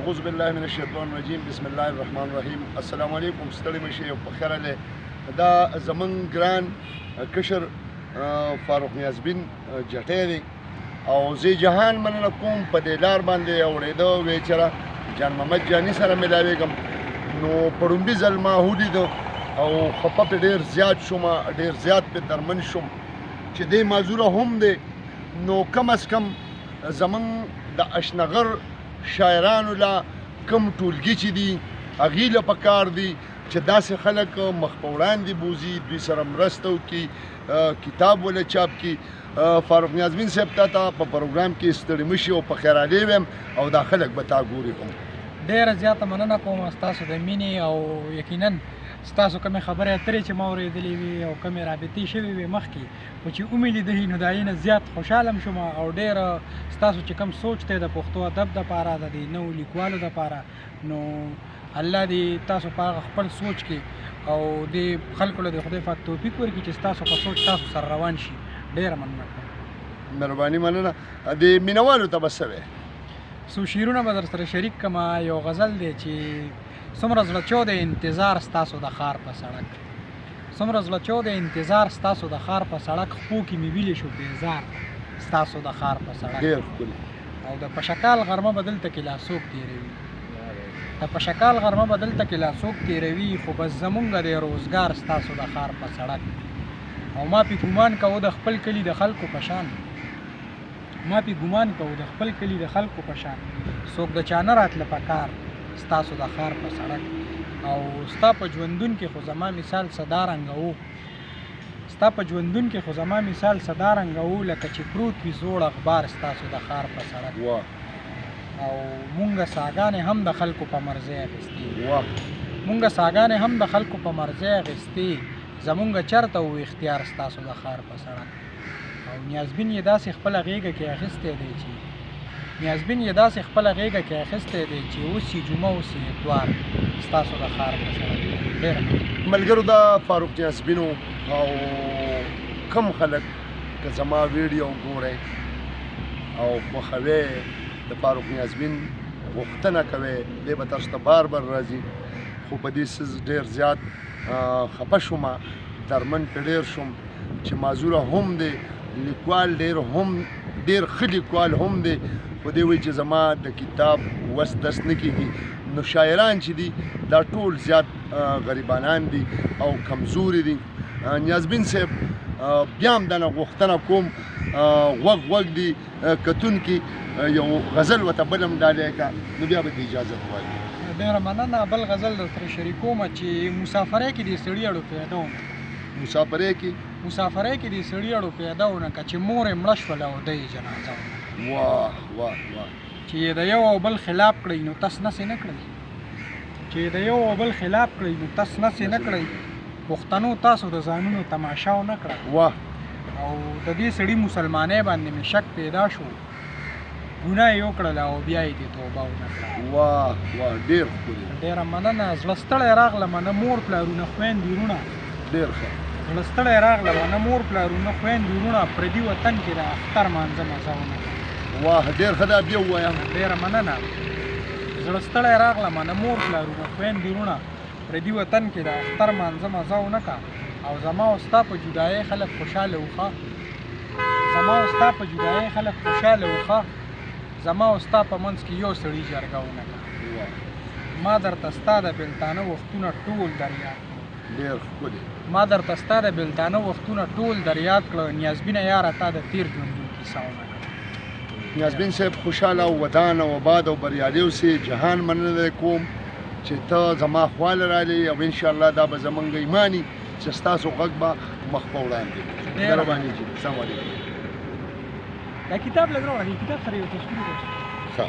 اعوذ بالله من الشیطان الرجیم بسم الله الرحمن الرحیم السلام علیکم ستړي مشي او بخیر له دا زمون ګران کشر فاروق نیازبین جټی دی او زی جهان مننه کوم په دې لار باندې اورېدو ویچره جان محمد جانی سره ملاویږم نو پړومبي ځل ما ولیدو او خپه په ډېر زیات شوم ډېر زیات په درمن شوم چې دې معذوره هم دی نو کم از کم زمون د اشنغر شاعرانو لا کم ټولګي چې دي هغې له پکار دي چې داسې خلک مخ په وړاندې بوځي دوی سره مرسته وکړي کتاب وله چاپ کړي فاروق نیازبین صاحب تا په پروګرام کې ستړي مشي او په خیرالي ویم او دا خلک به تا ګوري کوم ډېره زیاته مننه کوم ستاسو د مینې او یقینا ستاسو کومې خبرې اترې چې ما اورېدلې وي او کومې رابطې شوې وي مخکې خو چې ومې لیدلې نو د هغې نه زیات خوشحاله شوم او ډېر ستاسو چې کوم سوچ دی د پښتو ادب دپاره د دې نوو لیکوالو دپاره نو الله دې تاسو په هغه خپل سوچ کې او دې خلکو له د خدای پاک توفیق ورکړي چې ستاسو په سوچ تاسو سره روان شي ډېره مننه کوم مهرباني مننه د مینوالو ته به څه وی څو شعرونه به در سره شریک کړم یو غزل دی چې څومره زړه چو د انتظار ستاسو د ښار په سړک څومره زړه چو د انتظار ستاسو د ښار په سړک خپو کې مې ویلې شو بیزار ستاسو د ښار په سړک ډېر ښکلي او د پشکال غرمه به دلته کې لاسوک تېروي د پشکال غرمه به دلته کې لاسوک تېروي خو بس زمونږ د روزګار ستاسو د ښار په سړک او ما پې ګمان کوو د خپل کلي د خلکو په شان ما پې ګمان کوو د خپل کلي د خلکو په شان څوک د چا نه راتله په کار ستاسو د ښار په سړک او ستا په ژوندون کې خو زما مثال صدا رنګه و ستا په ژوندون کې خو زما مثال صدا رنګه و لکه چې پروت وي زوړ اخبار ستاسو د ښار په سړک او مونږه ساګانې هم د خلکو په مرضۍ اخیستې مونږه ساګانې هم د خلکو په مرضۍ اخیستې زمونږه چرته و اختیار ستاسو د ښار په سړک او نیازبین یې داسې خپله غېږه کې اخیستی دی چې نیازبین یې داسې خپله غېږه کې اخیستی دی چې اوس یې جمعه اوس یې اتوار ستاسو د ښار په سړک ډېره ملګرو د فاروق نیازبینو او کم خلک که زما ویډیو ګورئ او خوښوئ د فاروق نیازبین غوښتنه کوئ دی به تاسو ته بار بار راځي خو په دې څه ډېر زیات خفه شوم درمن پې ډېر شوم چې معذوره هم دی لیکوال ډېر ښه لیکوال هم دی خو دې وایي چې زما د کتاب وس دس نه کېږي نو شاعران چې دي دا ټول زیات غریبانان دي او کمزوري دي نیازبین صاحب بیا هم دنه غوښتنه کوم غوږ دي کتونکي یو غزل ورته بل هم ډالۍ کړه نو بیا به دې اجازه غواړي ډېره مننه بل غزل در سره شریکومه چې مسافرۍ کې دې سړي اړو پیدا ونه مسافرۍ کې دې سړي اړو پیدا ونه که چې مور یې مړه شوله او دی یې جنازه ونه واه واه واه چې د یو او بل خلاف کړئ نو تس نسې نه کړئ چې د یو او بل خلاف کړئ نو تس نسې نه کړئ پښتنو تاسو د ځانونو تماشا ونه کړه واه او د دې سړي مسلمانۍ باندې مې شک پیدا شو ګناه یې وکړله او بیا یې دې توبه ونه کړه واه واه ډېر ښکلي ډېره مننه زړه ستړی راغلمه نه مور پلارونه خویندې وروڼه ډېر ښه زړه ستړی راغلمه نه مور پلارونه خویندې وروڼه پردي وطن کې د اختر مانځه مزه ونه کړه واه ډېر ښه دا بیا ووایم ډېره مننه زړه ستړی راغلمه نه مور پلارونه خویندې وروڼه پردي وطن کې د اختر مانځه مزه ونه کړه او زما او ستا په جدایۍ خلک خوشحاله وښه زما او ستا په جدایۍ خلک خوشحاله وښه زما او ستا په منځ کې یو سړي جرګه ونه کړه ما درته ستا د بېلتانه وختونه ټول در یاد کړل ډېر ښکلي ما درته ستا د بېلتانه وختونه ټول در یاد کړه نیازبینه یاره تا د تېر ژوندون کیسه ونه کړه نیازبین صاحب خوشحاله او ودان او آباد او بریالي اوسې جهان مننه کوم چې ته زما خواله رالې او انشاءالله دا به زمونږ ایماني چې ستاسو غږ به مخ په وړاندې مهرباني جي السلام علیکم دا کتاب لږ راوړه دې کتاب سره یو تصویر ښه